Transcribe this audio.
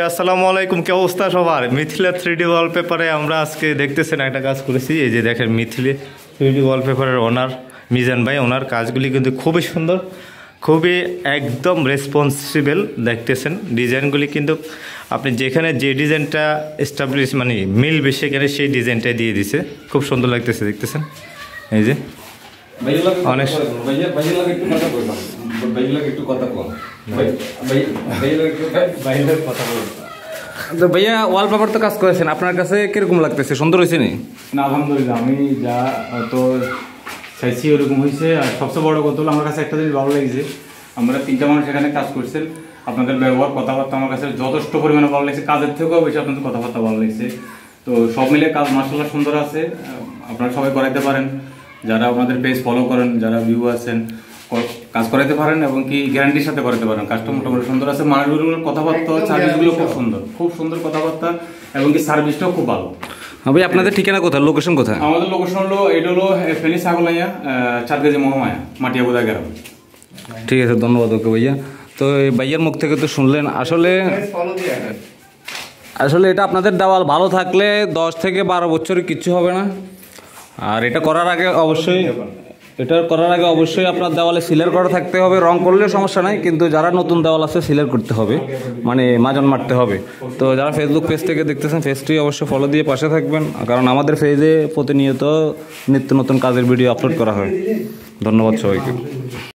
আসসালামু আলাইকুম, কি অবস্থা সবার? মিথিলা 3D ওয়ালপেপারে আমরা আজকে দেখতেছেন একটা কাজ করেছি। এই যে দেখেন মিথিলা 3D ওয়ালপেপারের ওনার মিজান ভাই, ওনার কাজগুলি কিন্তু খুবই সুন্দর, খুবই একদম রেসপন্সিবল। দেখতেছেন ডিজাইনগুলি কিন্তু আপনি যেখানে যে ডিজাইনটা এস্টাবলিশ মানে মিলবে সেখানে সেই ডিজাইনটা দিয়ে দিছে, খুব সুন্দর লাগতেছে। দেখতেছেন এই যে অনেক তো ভাইয়া ওয়ালপেপার তো কাজ করেছেন, আপনার কাছে কিরকম লাগতেছে? সুন্দর হয়েছে নি? না আলহামদুলিল্লাহ, আমি যা তো চাইছি ওরকম হয়েছে। আর সবচেয়ে বড় কথা হলো আমার কাছে একটা জিনিস ভালো লেগেছে, আমরা 3টা মানুষ এখানে কাজ করছেন, আপনাদের ব্যবহার কথাবার্তা আমার কাছে যথেষ্ট পরিমাণে ভালো লাগছে, কাজের থেকেও বেশি আপনাদের কথাবার্তা ভালো লাগছে। তো সব মিলে কাজ মাশাআল্লাহ সুন্দর আছে। আপনারা সবাই করাইতে পারেন, যারা আপনাদের পেজ ফলো করেন, যারা ভিউ আছেন, কাজ করাইতে পারেন এবং কি গ্যারান্টির সাথে করাইতে পারেন। কাজটা মোটামুটি সুন্দর আছে, মানুষগুলোর কথাবার্তা সার্ভিসগুলো খুব সুন্দর, খুব সুন্দর কথাবার্তা এবং কি সার্ভিসটাও খুব ভালো। ভাই আপনাদের ঠিকানা কোথায়, লোকেশন কোথায়? আমাদের লোকেশন হলো এটা হলো ফেনী ছাগলাইয়া 4 কেজি মহামায়া মাটিয়াবুদা গ্রাম। ঠিক আছে, ধন্যবাদ। ওকে ভাইয়া, তো এই ভাইয়ার মুখ থেকে তো শুনলেন, আসলে এটা আপনাদের দেওয়াল ভালো থাকলে 10 থেকে 12 বছরে কিচ্ছু হবে না। আর এটা করার আগে অবশ্যই আপনার দেওয়ালে সিলার করা থাকতে হবে। রং করলেও সমস্যা নাই, কিন্তু যারা নতুন দেওয়াল আছে সিলার করতে হবে, মানে মাজন মারতে হবে। তো যারা ফেসবুক পেজ থেকে দেখতেছেন, পেজটি অবশ্যই ফলো দিয়ে পাশে থাকবেন, কারণ আমাদের পেজে প্রতিনিয়ত নিত্য নতুন কাজের ভিডিও আপলোড করা হয়। ধন্যবাদ সবাইকে।